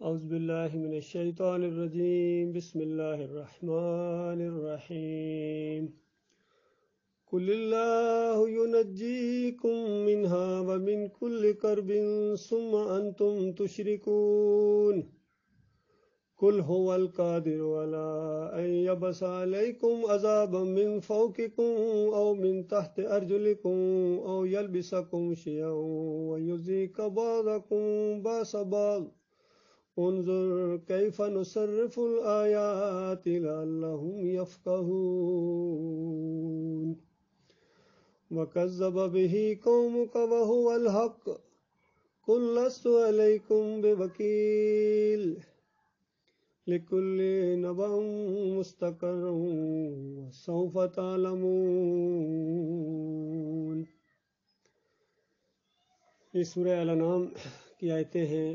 اعوذ باللہ من الشیطان الرجیم بسم اللہ الرحمن الرحیم قل اللہ ینجیکم منہا ومن کل کرب ثم انتم تشرکون قل هو القادر على ان يبعث عليكم عذابا من فوقكم او من تحت ارجلكم او يلبسكم شيئا ويذيق بعضكم بأس بعض انظر كيف نصرف الآيات لعلهم يفقهون وكذب به قومك وهو الحق قل لست عليكم بوكيل لكل نبأ مستقر وسوف تعلمون۔ یہ سورہ الانعام کی آیتیں ہیں۔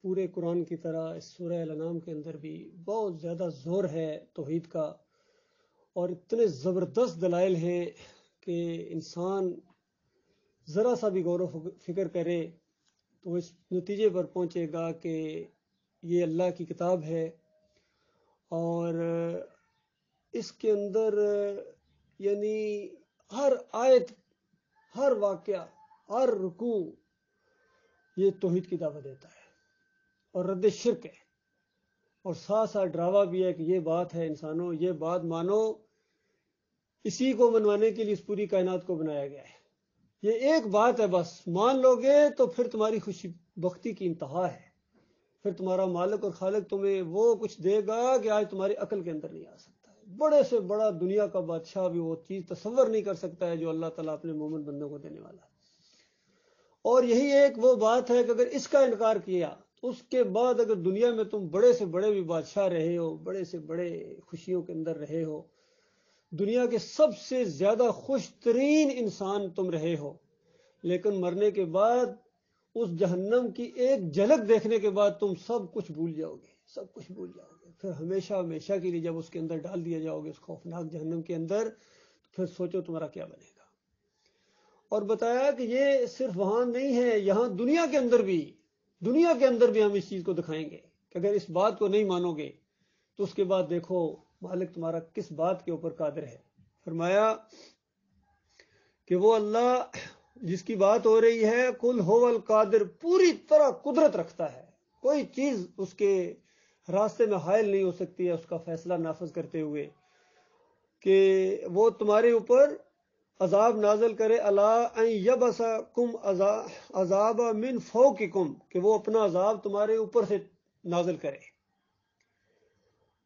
پورے قرآن کی طرح اس سورہ الانعام کے اندر بھی بہت زیادہ زور ہے توحید کا، اور اتنے زبردست دلائل ہیں کہ انسان ذرا سا بھی غور و فکر کرے تو اس نتیجے پر پہنچے گا کہ یہ اللہ کی کتاب ہے، اور اس کے اندر یعنی ہر آیت، ہر واقعہ، ہر رکوع یہ توحید کی دعوت دیتا ہے اور رد شرک ہے، اور ساتھ ساتھ ڈراوا بھی ہے کہ یہ بات ہے انسانوں، یہ بات مانو، اسی کو منوانے کے لیے اس پوری کائنات کو بنایا گیا ہے۔ یہ ایک بات ہے، بس مان لو گے تو پھر تمہاری خوشی بختی کی انتہا ہے، پھر تمہارا مالک اور خالق تمہیں وہ کچھ دے گا کہ آج تمہاری عقل کے اندر نہیں آ سکتا ہے۔ بڑے سے بڑا دنیا کا بادشاہ بھی وہ چیز تصور نہیں کر سکتا ہے جو اللہ تعالیٰ اپنے مومن بندوں کو دینے والا ہے۔ اور یہی ایک وہ بات ہے کہ اگر اس کا انکار کیا تو اس کے بعد اگر دنیا میں تم بڑے سے بڑے بھی بادشاہ رہے ہو، بڑے سے بڑے خوشیوں کے اندر رہے ہو، دنیا کے سب سے زیادہ خوش ترین انسان تم رہے ہو، لیکن مرنے کے بعد اس جہنم کی ایک جھلک دیکھنے کے بعد تم سب کچھ بھول جاؤ گے، سب کچھ بھول جاؤ گے۔ پھر ہمیشہ ہمیشہ کے لیے جب اس کے اندر ڈال دیا جاؤ گے، اس خوفناک جہنم کے اندر، تو پھر سوچو تمہارا کیا بنے گا۔ اور بتایا کہ یہ صرف وہاں نہیں ہے، یہاں دنیا کے اندر بھی ہم اس چیز کو دکھائیں گے کہ اگر اس بات کو نہیں مانو گے تو اس کے بعد دیکھو مالک تمہارا کس بات کے اوپر قادر ہے۔ فرمایا کہ وہ اللہ جس کی بات ہو رہی ہے، قل هو القادر، پوری طرح قدرت رکھتا ہے، کوئی چیز اس کے راستے میں حائل نہیں ہو سکتی ہے اس کا فیصلہ نافذ کرتے ہوئے، کہ وہ تمہارے اوپر عذاب نازل کرے، الا ان یبعثکم عذاب من فوقکم، کہ وہ اپنا عذاب تمہارے اوپر سے نازل کرے،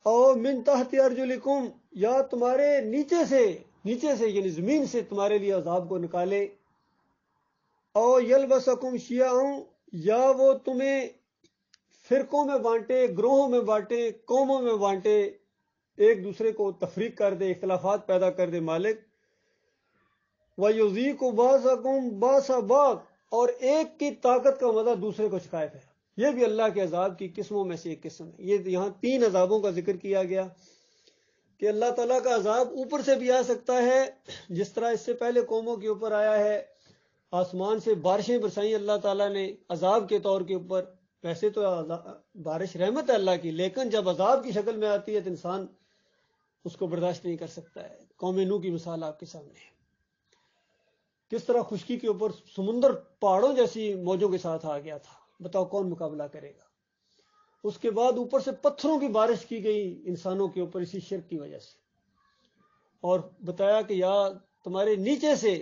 او من تحت ارجلکم، یا تمہارے نیچے سے یعنی زمین سے تمہارے لیے عذاب کو نکالے، او یلبسکم شیعا، یا وہ تمہیں فرقوں میں بانٹے، گروہوں میں بانٹے، قوموں میں بانٹے، ایک دوسرے کو تفریق کر دے، اختلافات پیدا کر دے مالک، وَيُذِيقُ بَعْضَكُمْ بَأْسَ بَعْضٍ، اور ایک کی طاقت کا مزہ دوسرے کو چکھائے پھر۔ یہ بھی اللہ کے عذاب کی قسموں میں سے ایک قسم ہے۔ یہ یہاں 3 عذابوں کا ذکر کیا گیا کہ اللہ تعالیٰ کا عذاب اوپر سے بھی آ سکتا ہے، جس طرح اس سے پہلے قوموں کے اوپر آیا ہے، آسمان سے بارشیں برسائیں اللہ تعالیٰ نے عذاب کے طور کے اوپر۔ ویسے تو بارش رحمت ہے اللہ کی، لیکن جب عذاب کی شکل میں آتی ہے تو انسان اس کو برداشت نہیں کر سکتا ہے۔ قوم نوح کی مثال آپ کے سامنے ہے، کس طرح خشکی کے اوپر سمندر پہاڑوں جیسی موجوں کے ساتھ آ گیا تھا، بتاؤ کون مقابلہ کرے گا۔ اس کے بعد اوپر سے پتھروں کی بارش کی گئی انسانوں کے اوپر اسی شرک کی وجہ سے، اور بتایا کہ یا تمہارے نیچے سے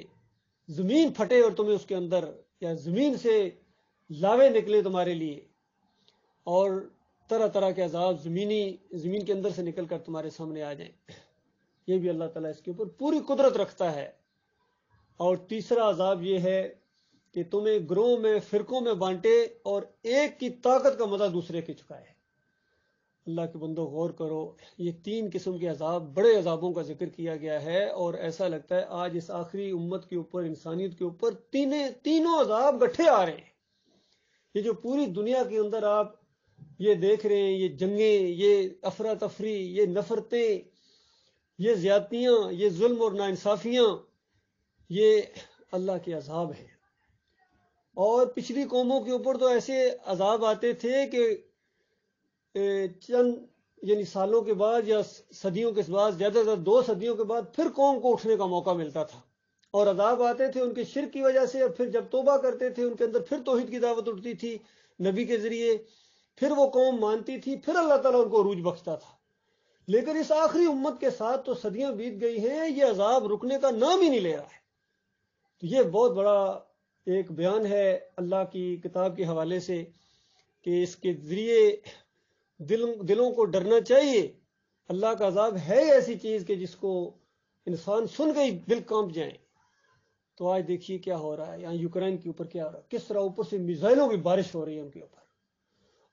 زمین پھٹے اور تمہیں اس کے اندر، یا زمین سے لاوے نکلے تمہارے لیے، اور طرح طرح کے عذاب زمین کے اندر سے نکل کر تمہارے سامنے آ جائیں۔ یہ بھی اللہ تعالیٰ اس کے اوپر پوری قدرت رکھتا ہے۔ اور تیسرا عذاب یہ ہے کہ تمہیں گروہ میں، فرقوں میں بانٹے اور ایک کی طاقت کا مزہ دوسرے کے چکائے۔ اللہ کے بندوں غور کرو، یہ 3 قسم کے عذاب، بڑے عذابوں کا ذکر کیا گیا ہے، اور ایسا لگتا ہے آج اس آخری امت کے اوپر، انسانیت کے اوپر تینوں عذاب گٹھے آ رہے ہیں۔ یہ جو پوری دنیا کے اندر آپ یہ دیکھ رہے ہیں، یہ جنگیں، یہ افراتفری، یہ نفرتیں، یہ زیادتیاں، یہ ظلم اور ناانصافیاں، یہ اللہ کے عذاب ہیں۔ اور پچھلی قوموں کے اوپر تو ایسے عذاب آتے تھے کہ چند یعنی سالوں کے بعد یا صدیوں کے بعد، زیادہ سے زیادہ 2 صدیوں کے بعد پھر قوم کو اٹھنے کا موقع ملتا تھا، اور عذاب آتے تھے ان کے شرک کی وجہ سے، اور پھر جب توبہ کرتے تھے ان کے اندر پھر توحید کی دعوت اٹھتی تھی نبی کے ذریعے، پھر وہ قوم مانتی تھی، پھر اللہ تعالیٰ ان کو عروج بخشتا تھا۔ لیکن اس آخری امت کے ساتھ تو صدیاں بیت گئی ہیں، یہ عذاب رکنے کا نام ہی نہیں لے رہا ہے۔ تو یہ بہت بڑا ایک بیان ہے اللہ کی کتاب کے حوالے سے کہ اس کے ذریعے دلوں کو ڈرنا چاہیے۔ اللہ کا عذاب ہے ایسی چیز کہ جس کو انسان سن کے ہی دل کانپ جائیں۔ تو آج دیکھیے کیا ہو رہا ہے یہاں یوکرین کے اوپر، کیا ہو رہا ہے، کس طرح اوپر سے میزائلوں کی بارش ہو رہی ہے ان کے اوپر۔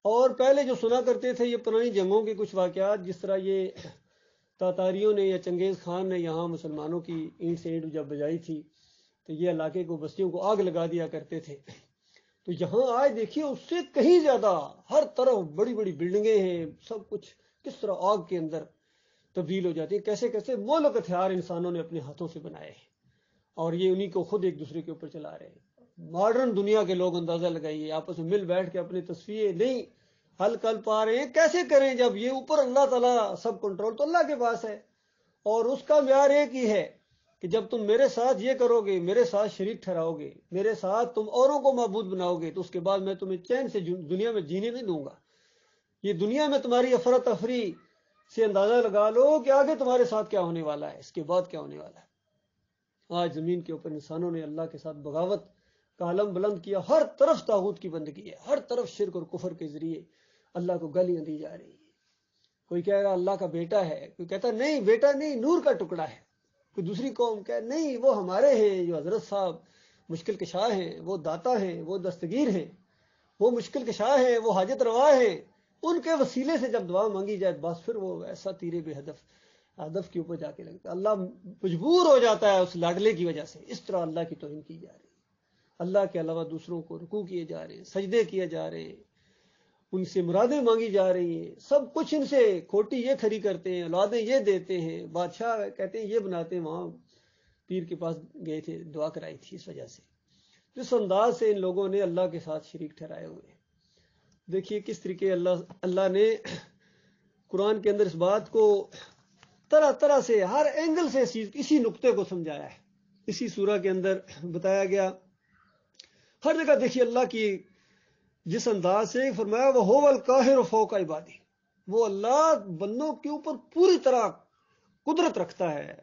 اور پہلے جو سنا کرتے تھے یہ پرانی جنگوں کے کچھ واقعات، جس طرح یہ تاتاریوں نے یا چنگیز خان نے یہاں مسلمانوں کی اینٹ سے اینٹ جب بجائی تھی تو یہ علاقے کو، بستیوں کو آگ لگا دیا کرتے تھے۔ تو یہاں آج دیکھیے اس سے کہیں زیادہ ہر طرف بڑی بڑی بلڈنگیں ہیں، سب کچھ کس طرح آگ کے اندر تبدیل ہو جاتی ہے، کیسے کیسے مہلک ہتھیار انسانوں نے اپنے ہاتھوں سے بنائے ہیں، اور یہ انہی کو خود ایک دوسرے کے اوپر چلا رہے ہیں۔ ماڈرن دنیا کے لوگ اندازہ لگائیے، آپس میں مل بیٹھ کے اپنی تصفیے نہیں حل کر پا رہے ہیں، کیسے کریں جب یہ اوپر اللہ تعالیٰ سب کنٹرول تو اللہ کے پاس ہے، اور اس کا معیار ایک ہی ہے کہ جب تم میرے ساتھ یہ کرو گے، میرے ساتھ شریک ٹھہراؤ گے، میرے ساتھ تم اوروں کو معبود بناؤ گے، تو اس کے بعد میں تمہیں چین سے دنیا میں جینے نہیں دوں گا۔ یہ دنیا میں تمہاری افراتفری سے اندازہ لگا لو کہ آگے تمہارے ساتھ کیا ہونے والا ہے، اس کے بعد کیا ہونے والا ہے۔ آج زمین کے اوپر انسانوں نے اللہ کے ساتھ بغاوت کا علم بلند کیا، ہر طرف طاغوت کی بندگی ہے، ہر طرف شرک اور کفر کے ذریعے اللہ کو گالیاں دی جا رہی ہیں۔ کوئی کہے گا اللہ کا بیٹا ہے، کوئی کہتا نہیں بیٹا نہیں، نور کا ٹکڑا ہے۔ کوئی دوسری قوم کہے نہیں وہ ہمارے ہیں، جو حضرت صاحب مشکل کشا ہیں، وہ داتا ہیں، وہ دستگیر ہیں، وہ مشکل کشا ہیں، وہ حاجت روا ہیں، ان کے وسیلے سے جب دعا مانگی جائے بس پھر وہ ایسا تیرے بے ہدف کے اوپر جا کے لگتا ہے۔ اللہ مجبور ہو جاتا ہے اس لاڈلے کی وجہ سے۔ اس طرح اللہ کی توہین کی جا رہی ہے، اللہ کے علاوہ دوسروں کو رکوع کیے جا رہے ہیں، سجدے کیے جا رہے ہیں، ان سے مرادیں مانگی جا رہی ہیں، سب کچھ ان سے کھوٹی یہ کھری کرتے ہیں، اولادیں یہ دیتے ہیں، بادشاہ کہتے ہیں یہ بناتے ہیں۔ وہاں پیر کے پاس گئے تھے، دعا کرائی تھی اس وجہ سے، جس انداز سے ان لوگوں نے اللہ کے ساتھ شریک ٹھہرائے ہوئے ہیں۔ دیکھیے کس طریقے اللہ نے قرآن کے اندر اس بات کو طرح طرح سے ہر اینگل سے اسی نقطے کو سمجھایا ہے۔ اسی سورہ کے اندر بتایا گیا، ہر جگہ دیکھیے اللہ کی جس انداز سے فرمایا وہ هو القاہر فوق عبادی، وہ اللہ بندوں کے اوپر پوری طرح قدرت رکھتا ہے،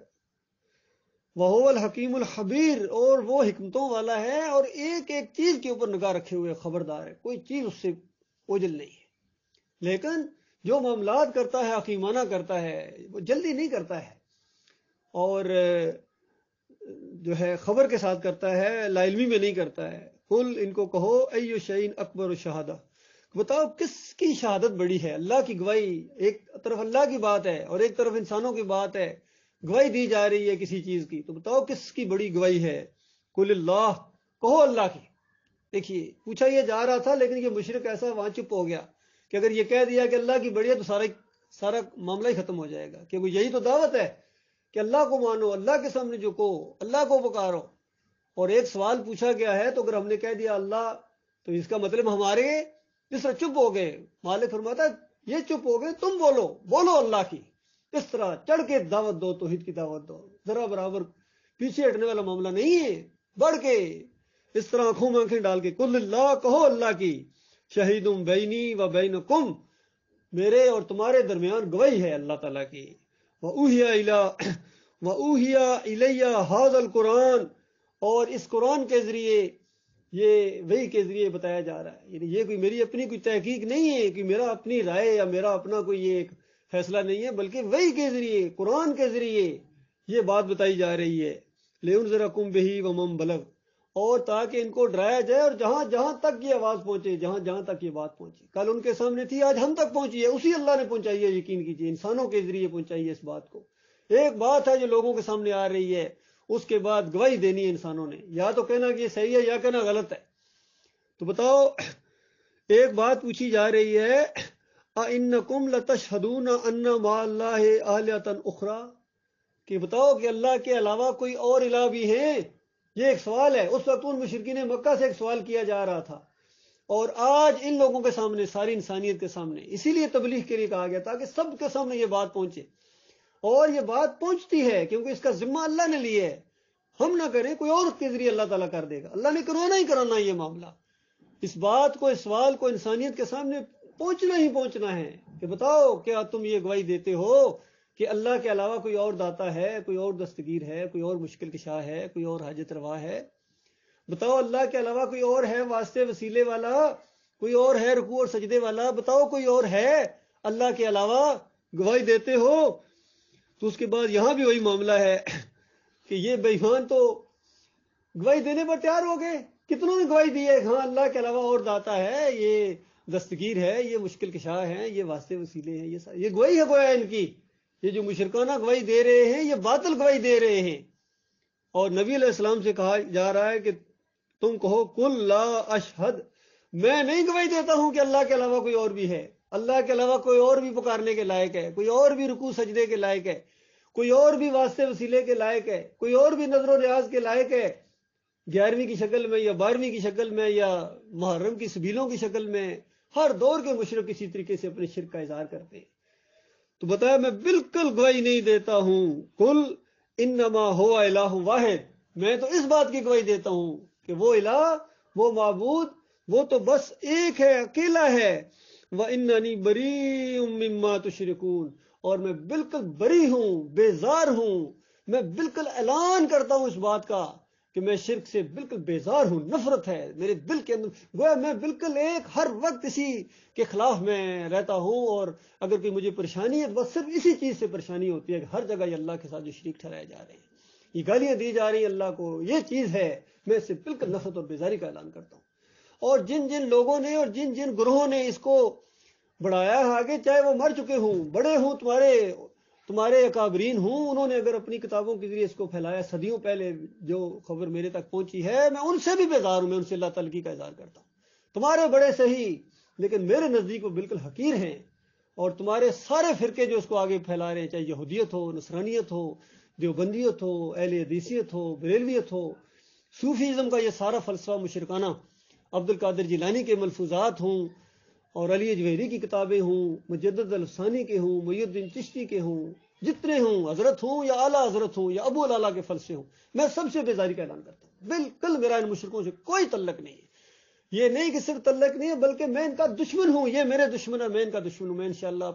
وَهُوَ الْحَكِيمُ الْخَبِيرُ، اور وہ حکمتوں والا ہے اور ایک ایک چیز کے اوپر نگاہ رکھے ہوئے خبردار ہے، کوئی چیز اس سے اوجل نہیں ہے۔ لیکن جو معاملات کرتا ہے حکیمانہ کرتا ہے، وہ جلدی نہیں کرتا ہے، اور جو ہے خبر کے ساتھ کرتا ہے، لا علمی میں نہیں کرتا ہے۔ قل ان کو کہو ایو شیء اکبر الشہادہ، بتاؤ کس کی شہادت بڑی ہے، اللہ کی گواہی، ایک طرف اللہ کی بات ہے اور ایک طرف انسانوں کی بات ہے، گواہی دی جا رہی ہے کسی چیز کی، تو بتاؤ کس کی بڑی گواہی ہے۔ قل اللہ، کہو اللہ کی۔ دیکھیے پوچھا یہ جا رہا تھا، لیکن یہ مشرک ایسا وہاں چپ ہو گیا کہ اگر یہ کہہ دیا کہ اللہ کی بڑی ہے تو سارا معاملہ ہی ختم ہو جائے گا، کہ وہ یہی تو دعوت ہے کہ اللہ کو مانو، اللہ کے سامنے جھکو، اللہ کو پکارو۔ اور ایک سوال پوچھا گیا ہے تو اگر ہم نے کہہ دیا اللہ، تو اس کا مطلب ہمارے جس طرح چپ ہو گئے، مالک فرماتا ہے یہ چپ ہو گئے، تم بولو اللہ کی، اس طرح چڑھ کے دعوت دو، توحید کی دعوت دو، ذرا برابر پیچھے ہٹنے والا معاملہ نہیں ہے، بڑھ کے اس طرح آنکھوں میں آنکھیں ڈال کے قل اللہ، کہو اللہ کی، شہیدم بینی و بینکم، میرے اور تمہارے درمیان گواہی ہے اللہ تعالیٰ کی۔ وَأُوحِيَ إِلَيَّ هَذَا الْقُرْآنُ، اور اس قرآن کے ذریعے، یہ وحی کے ذریعے بتایا جا رہا ہے، یعنی یہ کوئی میری اپنی کوئی تحقیق نہیں ہے کہ میرا اپنی رائے یا میرا اپنا کوئی یہ ایک فیصلہ نہیں ہے، بلکہ وحی کے ذریعے، قرآن کے ذریعے یہ بات بتائی جا رہی ہے۔ لِيُنذِرَكُم بِهِ وَمَن بَلَغَ، اور تاکہ ان کو ڈرایا جائے، اور جہاں جہاں تک یہ آواز پہنچے، جہاں جہاں تک یہ بات پہنچی، کل ان کے سامنے تھی، آج ہم تک پہنچی ہے، اسی اللہ نے پہنچائی ہے، یقین کیجیے انسانوں کے ذریعے پہنچائی ہے اس بات کو۔ ایک بات ہے جو لوگوں کے سامنے آ رہی ہے، اس کے بعد گواہی دینی ہے انسانوں نے، یا تو کہنا کہ یہ صحیح ہے یا کہنا غلط ہے۔ تو بتاؤ ایک بات پوچھی جا رہی ہے، اَإِنَّكُمْ لَتَشْهَدُونَ أَنَّ مَعَ اللَّهِ آلِهَةً أُخْرَىٰ، کہ بتاؤ کہ اللہ کے علاوہ کوئی اور الہ بھی ہیں۔ یہ ایک سوال ہے، اس وقت ان مشرکین مکہ سے ایک سوال کیا جا رہا تھا، اور آج ان لوگوں کے سامنے، ساری انسانیت کے سامنے، اسی لیے تبلیغ کے لیے کہا گیا تھا کہ سب کے سامنے یہ بات پہنچے، اور یہ بات پہنچتی ہے کیونکہ اس کا ذمہ اللہ نے لیا ہے. ہم نہ کریں، کوئی اور کے ذریعے اللہ تعالیٰ کر دے گا. اللہ نے کرانا ہی کرانا یہ معاملہ. اس بات کو، اس سوال کو انسانیت کے سامنے پہنچنا ہی پہنچنا ہے کہ بتاؤ کیا تم یہ گواہی دیتے ہو کہ اللہ کے علاوہ کوئی اور داتا ہے، کوئی اور دستگیر ہے، کوئی اور مشکل کشا ہے، کوئی اور حاجت روا ہے؟ بتاؤ اللہ کے علاوہ کوئی اور ہے واسطے وسیلے والا، کوئی اور ہے رکوع اور سجدے والا؟ بتاؤ کوئی اور ہے اللہ کے علاوہ؟ گواہی دیتے ہو. تو اس کے بعد یہاں بھی وہی معاملہ ہے کہ یہ بے ایمان تو گواہی دینے پر تیار ہو گئے. کتنوں نے گواہی دی ہے، ہاں اللہ کے علاوہ اور داتا ہے، یہ دستگیر ہے، یہ مشکل کشا ہے، یہ واسطے وسیلے ہیں، یہ گواہی ہے گویا ان کی. یہ جو مشرکانہ گواہی دے رہے ہیں یہ باطل گواہی دے رہے ہیں. اور نبی علیہ السلام سے کہا جا رہا ہے کہ تم کہو کل لا اشہد، میں نہیں گواہی دیتا ہوں کہ اللہ کے علاوہ کوئی اور بھی ہے. اللہ کے علاوہ کوئی اور بھی پکارنے کے لائق ہے، کوئی اور بھی رکوع سجدے کے لائق ہے، کوئی اور بھی واسطے وسیلے کے لائق ہے، کوئی اور بھی نظر و نیاز کے لائق ہے، 11ویں کی شکل میں یا 12ویں کی شکل میں یا محرم کی سبیلوں کی شکل میں. ہر دور کے مشرک کسی طریقے سے اپنے شرک کا اظہار کرتے ہیں. تو بتایا میں بالکل گواہی نہیں دیتا ہوں. کل انما ہو الہ واحد، میں تو اس بات کی گواہی دیتا ہوں کہ وہ الہ، وہ معبود، وہ تو بس ایک ہے، اکیلا ہے. وَإِنَّنِي بَرِيءٌ مِّمَّا تُشْرِكُونَ، اور میں بالکل بری ہوں، بیزار ہوں. میں بالکل اعلان کرتا ہوں اس بات کا کہ میں شرک سے بالکل بیزار ہوں. نفرت ہے میرے دل کے اندر، گویا میں بالکل ایک ہر وقت اسی کے خلاف میں رہتا ہوں. اور اگر کوئی مجھے پریشانی ہے بس صرف اسی چیز سے پریشانی ہوتی ہے کہ ہر جگہ یہ اللہ کے ساتھ جو شریک ٹھہرائے جا رہے ہیں، یہ گالیاں دی جا رہی ہیں اللہ کو، یہ چیز ہے. میں اس سے بالکل نفرت اور بیزاری کا اعلان کرتا ہوں. اور جن جن لوگوں نے اور جن جن گروہوں نے اس کو بڑھایا ہے آگے، چاہے وہ مر چکے ہوں، بڑے ہوں، تمہارے اکابرین ہوں، انہوں نے اگر اپنی کتابوں کے ذریعے اس کو پھیلایا صدیوں پہلے، جو خبر میرے تک پہنچی ہے، میں ان سے بھی بیزار ہوں. میں ان سے اللہ تعالیٰ کا اظہار کرتا ہوں. تمہارے بڑے صحیح لیکن میرے نزدیک وہ بالکل حقیر ہیں. اور تمہارے سارے فرقے جو اس کو آگے پھیلا رہے ہیں، چاہے یہودیت ہو، نصرانیت ہو، دیوبندیت ہو، اہل حدیثیت ہو، بریلویت ہو، صوفیزم کا یہ سارا فلسفہ مشرکانہ، عبد القادر جیلانی کے ملفوظات ہوں، اور علی جوہری کی کتابیں ہوں، مجدد الفسانی کے ہوں، محی الدین چشتی کے ہوں، جتنے ہوں، حضرت ہوں یا اعلیٰ حضرت ہوں یا ابو العلا کے فلسفے ہوں، میں سب سے بیزاری کا اعلان کرتا ہوں. بالکل میرا ان مشرکوں سے کوئی تعلق نہیں ہے. یہ نہیں کہ صرف تعلق نہیں ہے بلکہ میں ان کا دشمن ہوں. یہ میرے دشمن ہے، میں ان کا دشمن ہوں. میں انشاءاللہ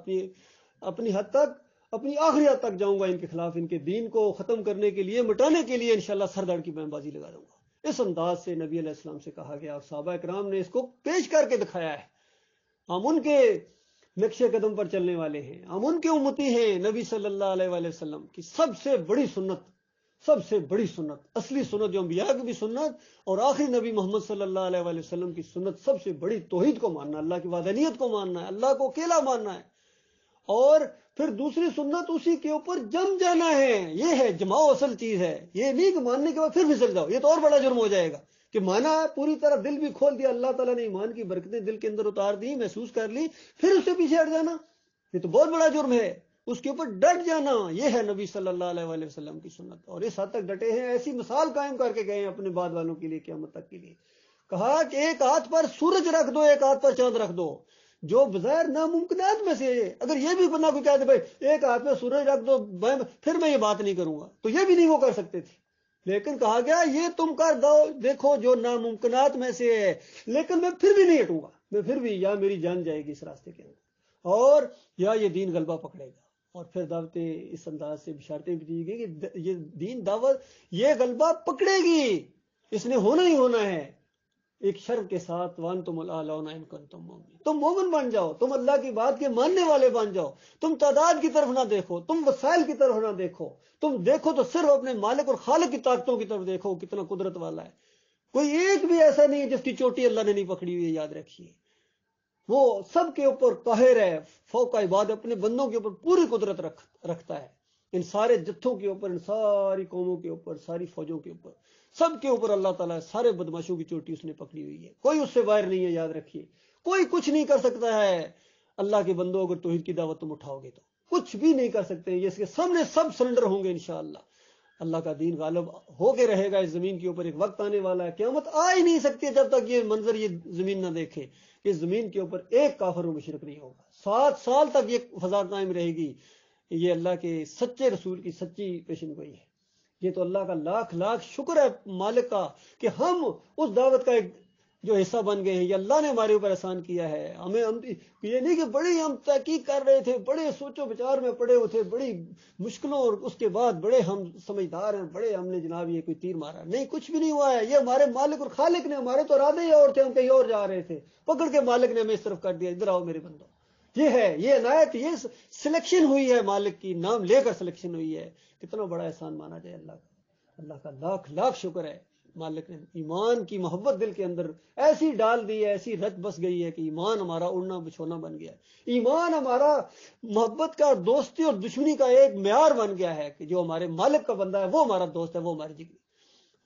اپنی حد تک، اپنی آخری حد تک جاؤں گا ان کے خلاف. ان کے دین کو ختم کرنے کے لیے، مٹانے کے لیے انشاءاللہ سر دھڑ کی میں بازی لگا دوں گا. اس انداز سے نبی علیہ السلام سے کہا گیا اور صحابہ کرام نے اس کو پیش کر کے دکھایا ہے. ہم ان کے نقش قدم پر چلنے والے ہیں، ہم ان کے امتی ہیں. نبی صلی اللہ علیہ وآلہ وسلم کی سب سے بڑی سنت، سب سے بڑی سنت، اصلی سنت جو انبیاء کی بھی سنت اور آخری نبی محمد صلی اللہ علیہ وآلہ وسلم کی سنت، سب سے بڑی توحید کو ماننا، اللہ کی وحدانیت کو ماننا ہے، اللہ کو اکیلا ماننا ہے. اور پھر دوسری سنت اسی کے اوپر جم جانا ہے. یہ ہے جماؤ، اصل چیز ہے. یہ نہیں کہ ماننے کے بعد پھر پھسل جاؤ، یہ تو اور بڑا جرم ہو جائے گا کہ مانا پوری طرح دل بھی کھول دیا، اللہ تعالیٰ نے ایمان کی برکتیں دل کے اندر اتار دی، محسوس کر لی، پھر اس سے پیچھے ہٹ جانا، یہ تو بہت بڑا جرم ہے. اس کے اوپر ڈٹ جانا، یہ ہے نبی صلی اللہ علیہ وآلہ وسلم کی سنت. اور اس حد تک ڈٹے ہیں، ایسی مثال قائم کر کے گئے ہیں اپنے بعد والوں کے لیے قیامت تک کے لیے. کہا کہ ایک ہاتھ پر سورج رکھ دو، ایک ہاتھ پر چاند رکھ دو، جو بظاہر ناممکنات میں سے ہے. اگر یہ بھی بنا کوئی کہتے بھائی ایک ہاتھ میں سورج رکھ دو، پھر میں یہ بات نہیں کروں گا، تو یہ بھی نہیں وہ کر سکتے تھے. لیکن کہا گیا یہ تم کر دو، دیکھو جو ناممکنات میں سے ہے، لیکن میں پھر بھی نہیں ہٹوں گا. میں پھر بھی، یا میری جان جائے گی اس راستے کے اندر، اور یا یہ دین غلبہ پکڑے گا. اور پھر دعوتیں اس انداز سے بشارتیں بھی دی گئی کہ یہ دین دعوت یہ غلبہ پکڑے گی، اس نے ہونا ہی ہونا ہے، ایک شرط کے ساتھ، وانتم الاعلون ان کنتم مؤمنین. تم مومن بن جاؤ، تم اللہ کی بات کے ماننے والے بن جاؤ. تم تعداد کی طرف نہ دیکھو، تم وسائل کی طرف نہ دیکھو، تم دیکھو تو صرف اپنے مالک اور خالق کی طاقتوں کی طرف دیکھو، کتنا قدرت والا ہے. کوئی ایک بھی ایسا نہیں ہے جس کی چوٹی اللہ نے نہیں پکڑی ہوئی ہے، یاد رکھیے. وہ سب کے اوپر قاہر ہے، فوق عباد، اپنے بندوں کے اوپر پوری قدرت رکھتا ہے. ان سارے جتھوں کے اوپر، ان ساری قوموں کے اوپر، ساری فوجوں کے اوپر، سب کے اوپر اللہ تعالیٰ سارے بدماشوں کی چوٹی اس نے پکڑی ہوئی ہے. کوئی اس سے باہر نہیں ہے، یاد رکھیے. کوئی کچھ نہیں کر سکتا ہے. اللہ کے بندوں، اگر توحید کی دعوت تم اٹھاؤ گے تو کچھ بھی نہیں کر سکتے. اس کے سامنے سب سرنڈر ہوں گے انشاءاللہ. اللہ کا دین غالب ہو کے رہے گا اس زمین کے اوپر. ایک وقت آنے والا ہے قیامت آ ہی نہیں سکتی جب تک یہ منظر یہ زمین نہ دیکھے کہ زمین کے اوپر ایک کافر و مشرک نہیں ہوگا. 7 سال تک یہ فضا قائم رہے گی. یہ اللہ کے سچے رسول کی سچی پیشن گوئی ہے. یہ تو اللہ کا لاکھ لاکھ شکر ہے مالک کا کہ ہم اس دعوت کا ایک جو حصہ بن گئے ہیں. یہ اللہ نے ہمارے اوپر احسان کیا ہے. ہم یہ نہیں کہ بڑی ہم تحقیق کر رہے تھے, بڑے سوچو بچار میں پڑے ہوئے تھے, بڑی مشکلوں, اور اس کے بعد بڑے ہم سمجھدار ہیں, بڑے ہم نے جناب یہ کوئی تیر مارا. نہیں, کچھ بھی نہیں ہوا ہے. یہ ہمارے مالک اور خالق نے, ہمارے تو ارادے ہی اور تھے, ہم کہیں اور جا رہے تھے, پکڑ کے مالک نے ہمیں اس طرف کر دیا, ادھر آؤ میرے بندو. یہ ہے, یہ عنایت, یہ سلیکشن ہوئی ہے مالک کی, نام لے کر سلیکشن ہوئی ہے. کتنا بڑا احسان مانا جائے اللہ کا. اللہ کا لاکھ لاکھ شکر ہے. مالک نے ایمان کی محبت دل کے اندر ایسی ڈال دی ہے, ایسی رچ بس گئی ہے کہ ایمان ہمارا اڑنا بچھونا بن گیا ہے. ایمان ہمارا محبت کا, دوستی اور دشمنی کا ایک معیار بن گیا ہے کہ جو ہمارے مالک کا بندہ ہے وہ ہمارا دوست ہے, وہ ہماری جگری.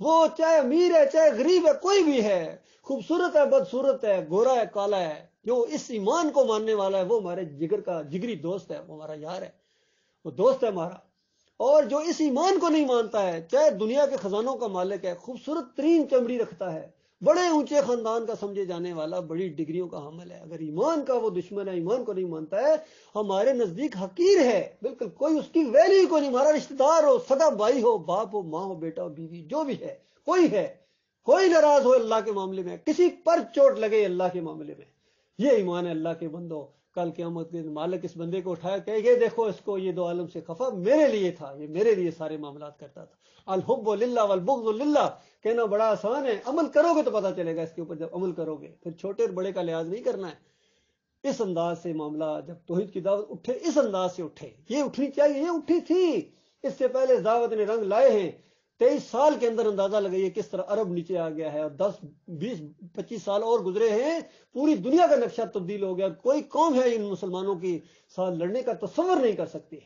وہ چاہے امیر ہے, چاہے غریب ہے, کوئی بھی ہے, خوبصورت ہے, بدصورت ہے, گورا ہے, کالا ہے, جو اس ایمان کو ماننے والا ہے وہ ہمارے جگر کا جگری دوست ہے, وہ ہمارا یار ہے, وہ دوست ہے ہمارا. اور جو اس ایمان کو نہیں مانتا ہے, چاہے دنیا کے خزانوں کا مالک ہے, خوبصورت ترین چمڑی رکھتا ہے, بڑے اونچے خاندان کا سمجھے جانے والا, بڑی ڈگریوں کا حامل ہے, اگر ایمان کا وہ دشمن ہے, ایمان کو نہیں مانتا ہے, ہمارے نزدیک حقیر ہے, بالکل کوئی اس کی ویلیو کو نہیں. ہمارا رشتہ دار ہو, سگا بھائی ہو, باپ ہو, ماں ہو, بیٹا ہو, بیوی, جو بھی ہے, کوئی ناراض ہو اللہ کے معاملے میں, کسی پر چوٹ لگے اللہ کے معاملے میں, یہ ایمان ہے اللہ کے بندو. کل قیامت کے مالک اس بندے کو اٹھایا کہ یہ دیکھو اس کو, یہ 2 عالم سے خفا میرے لیے تھا, یہ میرے لیے سارے معاملات کرتا تھا. الحب للہ والبغض للہ کہنا بڑا آسان ہے, عمل کرو گے تو پتہ چلے گا اس کے اوپر. جب عمل کرو گے پھر چھوٹے اور بڑے کا لحاظ نہیں کرنا ہے. اس انداز سے معاملہ, جب توحید کی دعوت اٹھے اس انداز سے اٹھے, یہ اٹھنی چاہیے, یہ اٹھی تھی. اس سے پہلے دعوت نے رنگ لائے ہیں. 23 سال کے اندر اندازہ لگائیے کس طرح عرب نیچے آ گیا ہے, اور 10 20 25 سال اور گزرے ہیں, پوری دنیا کا نقشہ تبدیل ہو گیا. کوئی قوم ہے ان مسلمانوں کی ساتھ لڑنے کا تصور نہیں کر سکتی.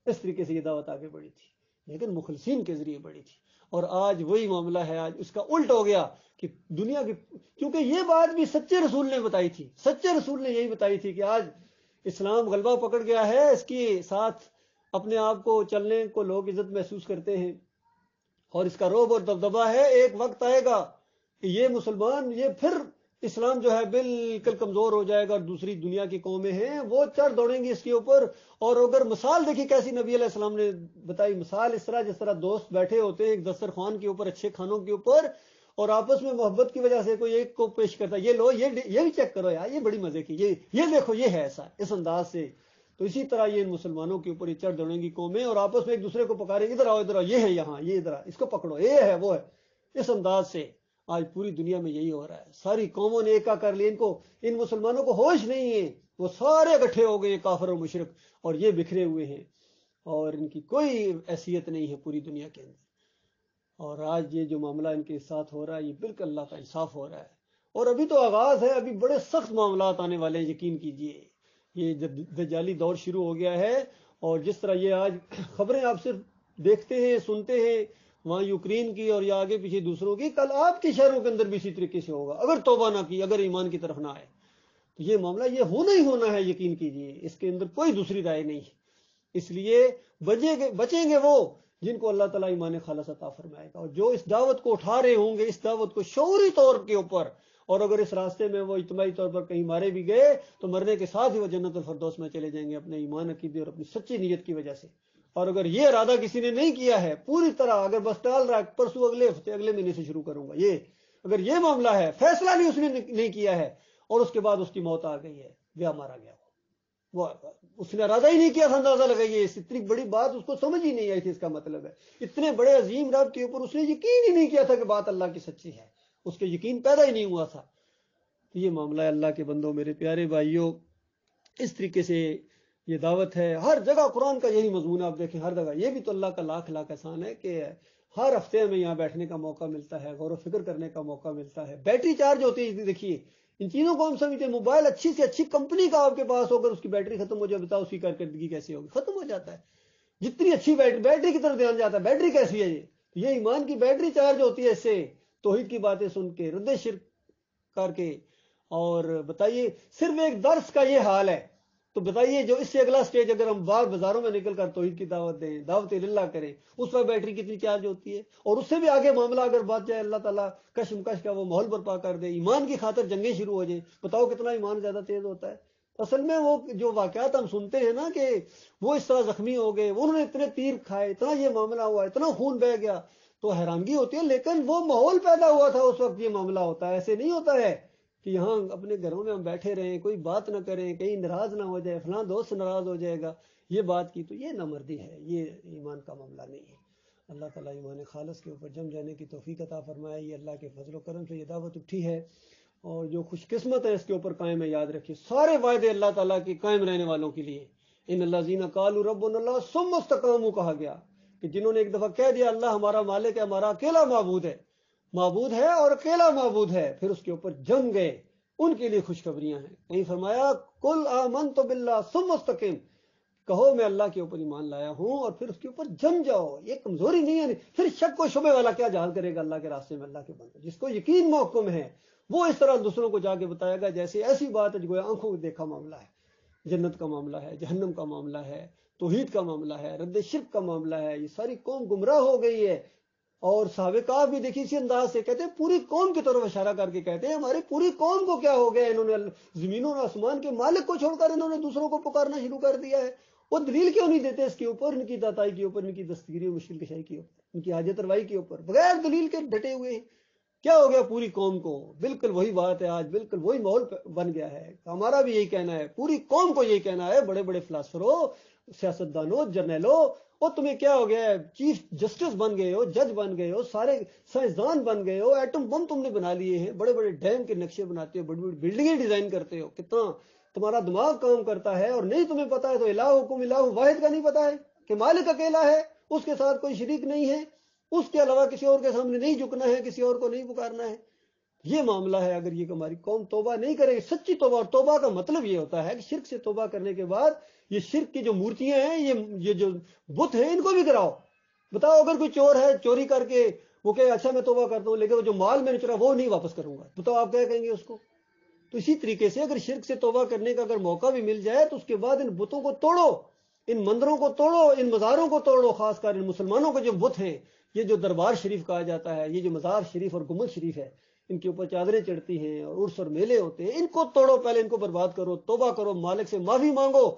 اس طریقے سے یہ دعوت آگے بڑھی تھی, لیکن مخلصین کے ذریعے بڑھی تھی. اور آج وہی معاملہ ہے, آج اس کا الٹ ہو گیا کہ دنیا کی, کیونکہ یہ بات بھی سچے رسول نے بتائی تھی, سچے رسول نے یہی بتائی تھی کہ آج اسلام غلبہ پکڑ گیا ہے, اس کے ساتھ اپنے آپ کو چلنے کو لوگ عزت محسوس کرتے ہیں, اور اس کا روب اور دبدبہ ہے. ایک وقت آئے گا کہ یہ مسلمان, یہ پھر اسلام جو ہے بالکل کمزور ہو جائے گا, اور دوسری دنیا کی قومیں ہیں وہ چڑھ دوڑیں گی اس کے اوپر. اور اگر مثال دیکھی کیسی نبی علیہ السلام نے بتائی, مثال اس طرح جس طرح دوست بیٹھے ہوتے ہیں ایک دسترخوان کے اوپر, اچھے کھانوں کے اوپر, اور آپس میں محبت کی وجہ سے کوئی ایک کو پیش کرتا ہے, یہ لو, یہ بھی چیک کرو یار, یہ بڑی مزے کی, یہ دیکھو, یہ ہے ایسا, اس انداز سے. تو اسی طرح یہ مسلمانوں کے اوپر یہ چڑھ دوڑیں گی قومیں, اور آپس میں ایک دوسرے کو پکاریں, ادھر آؤ, ادھر آؤ, یہ ہے یہاں, یہ ادھر آ, اس کو پکڑو, یہ ہے وہ ہے. اس انداز سے آج پوری دنیا میں یہی ہو رہا ہے. ساری قوموں نے ایکا کر لیا, ان مسلمانوں کو ہوش نہیں ہے, وہ سارے اکٹھے ہو گئے کافر و مشرک, اور یہ بکھرے ہوئے ہیں, اور ان کی کوئی حیثیت نہیں ہے پوری دنیا کے اندر. اور آج یہ جو معاملہ ان کے ساتھ ہو رہا ہے, یہ بالکل اللہ کا انصاف ہو رہا ہے. اور ابھی تو آغاز ہے, ابھی بڑے سخت معاملات آنے والے ہیں, یقین کیجئے. یہ دجالی دور شروع ہو گیا ہے, اور جس طرح یہ آج خبریں آپ صرف دیکھتے ہیں, سنتے ہیں, وہاں یوکرین کی اور یا آگے پیچھے دوسروں کی, کل آپ کے شہروں کے اندر بھی اسی طریقے سے ہوگا اگر توبہ نہ کی, اگر ایمان کی طرف نہ آئے. تو یہ معاملہ یہ ہونا ہی ہونا ہے, یقین کیجئے, اس کے اندر کوئی دوسری رائے نہیں ہے. اس لیے بچیں گے وہ جن کو اللہ تعالیٰ ایمان خالص عطا فرمائے گا, اور جو اس دعوت کو اٹھا رہے ہوں گے, اس دعوت کو شعوری طور کے اوپر, اور اگر اس راستے میں وہ اجتماعی طور پر کہیں مارے بھی گئے تو مرنے کے ساتھ ہی وہ جنت الفردوس میں چلے جائیں گے, اپنے ایمان عقیدے اور اپنی سچی نیت کی وجہ سے. اور اگر یہ ارادہ کسی نے نہیں کیا ہے پوری طرح, اگر بس ٹال رہا ہے, پرسوں اگلے ہفتے اگلے مہینے سے شروع کروں گا, یہ اگر یہ معاملہ ہے, فیصلہ بھی اس نے نہیں کیا ہے, اور اس کے بعد اس کی موت آ گئی ہے, یا مارا گیا, وہ اس نے ارادہ ہی نہیں کیا تھا, اندازہ لگائیے, اتنی بڑی بات اس کو سمجھ ہی نہیں آئی تھی. اس کا مطلب ہے اتنے بڑے عظیم رب کے اوپر اس نے یقین ہی نہیں کیا تھا کہ بات اللہ کی سچی ہے, اس کے یقین پیدا ہی نہیں ہوا تھا. تو یہ معاملہ ہے اللہ کے بندوں, میرے پیارے بھائیوں, اس طریقے سے یہ دعوت ہے. ہر جگہ قرآن کا یہی مضمون آپ دیکھیں, ہر جگہ. یہ بھی تو اللہ کا لاکھ لاکھ احسان ہے کہ ہر ہفتے میں یہاں بیٹھنے کا موقع ملتا ہے, غور و فکر کرنے کا موقع ملتا ہے. بیٹری چارج ہوتی ہے, دیکھیے ان چیزوں کو ہم سمجھتے ہیں, موبائل اچھی سے اچھی کمپنی کا آپ کے پاس ہو کر اس کی بیٹری ختم ہو جائے, بتاؤ اس کی کارکردگی کیسی ہوگی, ختم ہو جاتا ہے. جتنی اچھی بیٹری کی طرف دھیان جاتا ہے, بیٹری کیسی ہے, یہ ایمان کی بیٹری چارج ہوتی ہے اس سے, توحید کی باتیں سن کے, رد شرک کر کے. اور بتائیے صرف ایک درس کا یہ حال ہے, تو بتائیے جو اس سے اگلا سٹیج اگر ہم باہر بازاروں میں نکل کر توحید کی دعوت دیں، دعوت اللہ کریں، اس پر بیٹری کتنی چارج ہوتی ہے. اور اس سے بھی آگے معاملہ اگر بات جائے اللہ تعالیٰ کشمکش کا وہ ماحول برپا کر دے، ایمان کی خاطر جنگیں شروع ہو جائیں، بتاؤ کتنا ایمان زیادہ تیز ہوتا ہے. اصل میں وہ جو واقعات ہم سنتے ہیں نا کہ وہ اس طرح زخمی ہو گئے، انہوں نے اتنے تیر کھائے، اتنا یہ معاملہ ہوا، اتنا خون بہ گیا، تو حیرانگی ہوتی ہے. لیکن وہ ماحول پیدا ہوا تھا اس وقت یہ معاملہ ہوتا ہے. ایسے نہیں ہوتا ہے کہ یہاں اپنے گھروں میں ہم بیٹھے رہیں، کوئی بات نہ کریں، کہیں ناراض نہ ہو جائے، فلاں دوست ناراض ہو جائے گا، یہ بات کی تو یہ نامردی ہے، یہ ایمان کا معاملہ نہیں ہے. اللہ تعالیٰ ایمان خالص کے اوپر جم جانے کی توفیق عطا فرمائے. یہ اللہ کے فضل و کرم سے یہ دعوت اٹھی ہے، اور جو خوش قسمت ہے اس کے اوپر قائم ہے. یاد رکھیے سارے وعدے اللہ تعالیٰ کے قائم رہنے والوں کے لیے. ان الذین قالوا ربنا اللہ ثم استقاموا کہا گیا کہ جنہوں نے ایک دفعہ کہہ دیا اللہ ہمارا مالک ہے، ہمارا اکیلا معبود ہے اور اکیلا معبود ہے، پھر اس کے اوپر جم گئے، ان کے لیے خوشخبریاں ہیں. کہیں فرمایا قل آمنت باللہ ثم استقم، کہو میں اللہ کے اوپر ایمان لایا ہوں اور پھر اس کے اوپر جم جاؤ. یہ کمزوری نہیں ہے. پھر شک و شبے والا کیا جہاد کرے گا اللہ کے راستے میں؟ اللہ کے بندے جس کو یقین محکم ہے وہ اس طرح دوسروں کو جا کے بتائے گا جیسے ایسی بات ہے جو آنکھوں کو دیکھا معاملہ ہے. جنت کا معاملہ ہے، جہنم کا معاملہ ہے، توحید کا معاملہ ہے، رد شرک کا معاملہ ہے. یہ ساری قوم گمراہ ہو گئی ہے. اور صحابہ کہف بھی دیکھیے اسی انداز سے کہتے ہیں، پوری قوم کی طرف اشارہ کر کے کہتے ہیں ہماری پوری قوم کو کیا ہو گیا، انہوں نے زمینوں اور آسمان کے مالک کو چھوڑ کر انہوں نے دوسروں کو پکارنا شروع کر دیا ہے. وہ دلیل کیوں نہیں دیتے اس کے اوپر، ان کی داتائی کے اوپر، ان کی دستگیری و مشکل کشائی کے اوپر، ان کی حاجت روائی کے اوپر بغیر دلیل کے ڈٹے ہوئے ہیں. کیا ہو گیا پوری قوم کو؟ بالکل وہی بات ہے، آج بالکل وہی ماحول بن گیا ہے. ہمارا بھی یہی کہنا ہے، پوری قوم کو یہی کہنا ہے، بڑے بڑے فلاسفروں، سیاستدانوں، جرنیلوں، اور تمہیں کیا ہو گیا ہے؟ چیف جسٹس بن گئے ہو، جج بن گئے ہو، سارے سائنسدان بن گئے ہو، ایٹم بم تم نے بنا لیے ہیں، بڑے بڑے ڈیم کے نقشے بناتے ہو، بڑی بڑی بلڈنگیں ڈیزائن کرتے ہو. کتنا تمہارا دماغ کام کرتا ہے. اور نہیں تمہیں پتا ہے تو الہکم الہ واحد کا نہیں پتا ہے کہ مالک اکیلا ہے، اس کے ساتھ کوئی شریک نہیں ہے، اس کے علاوہ کسی اور کے سامنے نہیں جھکنا ہے، کسی اور کو نہیں پکارنا ہے. یہ معاملہ ہے. اگر یہ ہماری قوم توبہ نہیں کرے گی، سچی توبہ، اور توبہ کا مطلب یہ ہوتا ہے کہ شرک سے توبہ کرنے کے بعد یہ شرک کی جو مورتیاں ہیں، یہ جو بت ہیں، ان کو بھی گراؤ. بتاؤ اگر کوئی چور ہے، چوری کر کے وہ کہ اچھا میں توبہ کرتا ہوں لیکن وہ جو مال میں نے چورا وہ نہیں واپس کروں گا، بتاؤ آپ کیا کہیں گے اس کو؟ تو اسی طریقے سے اگر شرک سے توبہ کرنے کا اگر موقع بھی مل جائے تو اس کے بعد ان بتوں کو توڑو، ان مندروں کو توڑو، ان مزاروں کو توڑو. خاص کر ان مسلمانوں کے جو بت ہیں، یہ جو دربار شریف کہا جاتا ہے، یہ جو مزار شریف اور گنبد شریف ہے، ان کے اوپر چادریں چڑھتی ہیں اور عرس اور میلے ہوتے ہیں، ان کو توڑو. پہلے ان کو برباد کرو، توبہ کرو، مالک سے معافی مانگو.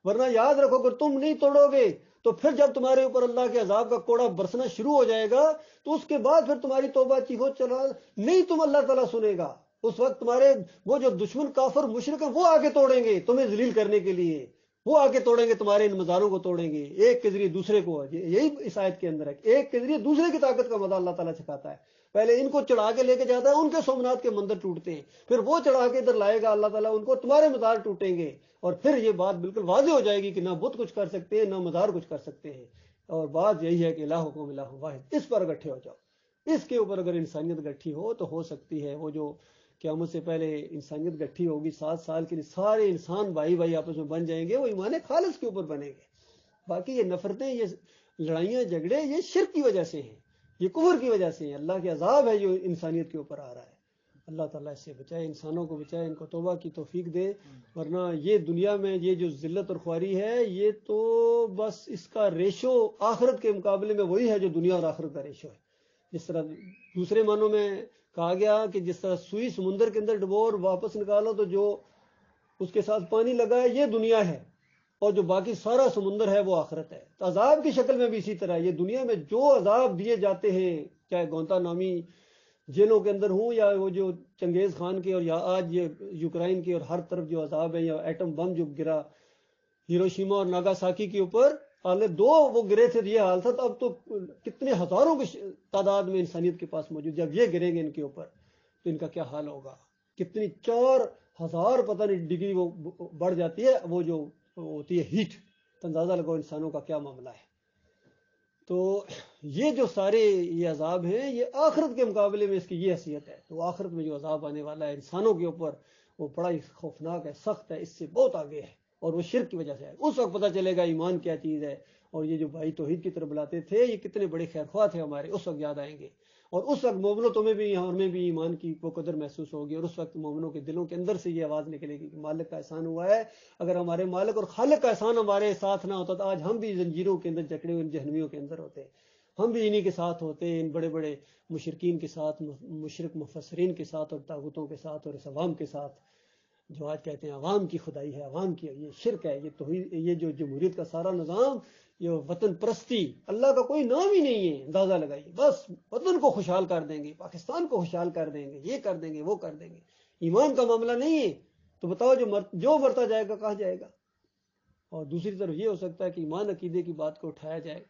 ورنہ یاد رکھو اگر تم نہیں توڑو گے تو پھر جب تمہارے اوپر اللہ کے عذاب کا کوڑا برسنا شروع ہو جائے گا تو اس کے بعد پھر تمہاری توبہ چیخو چلا نہیں تم اللہ تعالیٰ سنے گا. اس وقت تمہارے وہ جو دشمن کافر مشرک ہیں وہ آگے توڑیں گے تمہیں ذلیل کرنے کے لیے، وہ آگے توڑیں گے، تمہارے ان مزاروں کو توڑیں گے. ایک کے ذریعے دوسرے کو، یہی اس آیت کے اندر ہے، ایک کے ذریعے دوسرے کی طاقت کا مزہ اللہ تعالیٰ سکھاتا ہے. پہلے ان کو چڑھا کے لے کے جاتا ہے، ان کے سومنات کے مندر ٹوٹتے ہیں، پھر وہ چڑھا کے ادھر لائے گا اللہ تعالیٰ ان کو، تمہارے مزار ٹوٹیں گے. اور پھر یہ بات بالکل واضح ہو جائے گی کہ نہ بت کچھ کر سکتے ہیں، نہ مزار کچھ کر سکتے ہیں. اور بات یہی ہے کہ الہکم الہ واحد، اس پر اکٹھے ہو جاؤ. اس کے اوپر اگر انسانیت اکٹھی ہو تو ہو سکتی ہے وہ جو قیامت سے پہلے انسانیت اکٹھی ہوگی 7 سال کے لیے، سارے انسان بھائی بھائی آپس میں بن جائیں گے، وہ ایمان خالص کے اوپر بنیں گے. باقی یہ نفرتیں، یہ لڑائیاں جھگڑے، یہ شرک کی وجہ سے ہیں، یہ کفر کی وجہ سے ہیں. اللہ کے عذاب ہے جو انسانیت کے اوپر آ رہا ہے. اللہ تعالیٰ اس سے بچائے، انسانوں کو بچائے، ان کو توبہ کی توفیق دے. ورنہ یہ دنیا میں یہ جو ذلت اور خواری ہے، یہ تو بس اس کا ریشو آخرت کے مقابلے میں وہی ہے جو دنیا اور آخرت کا ریشو ہے. جس طرح دوسرے معنوں میں کہا گیا کہ جس طرح سوئی سمندر کے اندر ڈبو اور واپس نکالو تو جو اس کے ساتھ پانی لگا ہے یہ دنیا ہے، اور جو باقی سارا سمندر ہے وہ آخرت ہے. تو عذاب کی شکل میں بھی اسی طرح یہ دنیا میں جو عذاب دیے جاتے ہیں، چاہے گونتا نامی جیلوں کے اندر ہوں، یا وہ جو چنگیز خان کے، اور یا آج یہ یوکرائن کی، اور ہر طرف جو عذاب ہے، یا ایٹم بم جو گرا ہیروشیما اور ناگاساکی کے اوپر، حالانکہ 2 وہ گرے تھے یہ حال تھا، تو اب تو کتنے ہزاروں کی تعداد میں انسانیت کے پاس موجود. جب یہ گریں گے ان کے اوپر تو ان کا کیا حال ہوگا؟ کتنی 4000 پتہ نہیں ڈگری وہ بڑھ جاتی ہے، وہ جو ہوتی ہے ہیٹ. تو اندازہ لگاؤ انسانوں کا کیا معاملہ ہے. تو یہ جو سارے یہ عذاب ہیں، یہ آخرت کے مقابلے میں اس کی یہ حیثیت ہے. تو آخرت میں جو عذاب آنے والا ہے انسانوں کے اوپر، وہ بڑا ہی خوفناک ہے، سخت ہے، اس سے بہت آگے ہے، اور وہ شرک کی وجہ سے ہے. اس وقت پتہ چلے گا ایمان کیا چیز ہے، اور یہ جو بھائی توحید کی طرف بلاتے تھے یہ کتنے بڑے خیر خواہ تھے ہمارے، اس وقت یاد آئیں گے. اور اس وقت مومنوں تمہیں بھی ہمیں بھی ایمان کی وہ قدر محسوس ہوگی، اور اس وقت مومنوں کے دلوں کے اندر سے یہ آواز نکلے گی کہ مالک کا احسان ہوا ہے۔ اگر ہمارے مالک اور خالق کا احسان ہمارے ساتھ نہ ہوتا تو آج ہم بھی زنجیروں کے اندر جکڑے ہوئے جہنمیوں کے اندر ہوتے، ہم بھی انہی کے ساتھ ہوتے، ان بڑے بڑے مشرکین کے ساتھ، مشرک مفسرین کے ساتھ اور طاغوتوں کے ساتھ اور اس عوام کے ساتھ جو آج کہتے ہیں عوام کی خدائی ہے، عوام کی یہ شرک ہے، یہ توحید، یہ جو جمہوریت کا سارا نظام، یہ وطن پرستی، اللہ کا کوئی نام ہی نہیں ہے۔ اندازہ لگائیے، بس وطن کو خوشحال کر دیں گے، پاکستان کو خوشحال کر دیں گے، یہ کر دیں گے، وہ کر دیں گے، ایمان کا معاملہ نہیں ہے۔ تو بتاؤ جو مرتا جائے گا کہاں جائے گا؟ اور دوسری طرف یہ ہو سکتا ہے کہ ایمان عقیدے کی بات کو اٹھایا جائے،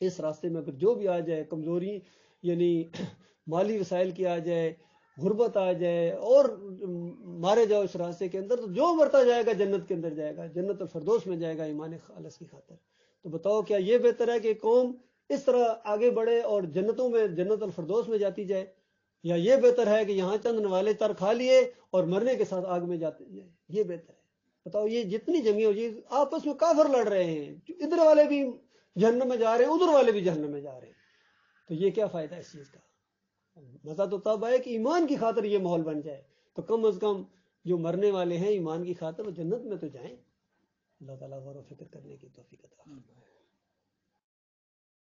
اس راستے میں اگر جو بھی آ جائے، کمزوری یعنی مالی وسائل کی آ جائے، غربت آ جائے اور مارے جاؤ اس راستے کے اندر، تو جو مرتا جائے گا جنت کے اندر جائے گا، جنت الفردوس میں جائے گا ایمان خالص کی خاطر۔ تو بتاؤ کیا یہ بہتر ہے کہ قوم اس طرح آگے بڑھے اور جنتوں میں، جنت الفردوس میں جاتی جائے، یا یہ بہتر ہے کہ یہاں چند نوالے تر کھا لیے اور مرنے کے ساتھ آگ میں جاتے جائے؟ یہ بہتر ہے؟ بتاؤ، یہ جتنی جنگیں یہ آپس میں کافر لڑ رہے ہیں، ادھر والے بھی جہنم میں جا رہے ہیں، ادھر والے بھی جہنم میں جا رہے ہیں، تو یہ کیا فائدہ اس چیز کا؟ مزہ تو تب ہے کہ ایمان کی خاطر یہ ماحول بن جائے، تو کم از کم جو مرنے والے ہیں ایمان کی خاطر وہ جنت میں تو جائیں۔ اللہ تعالیٰ غور و فکر کرنے کی توفیق عطا فرمائے۔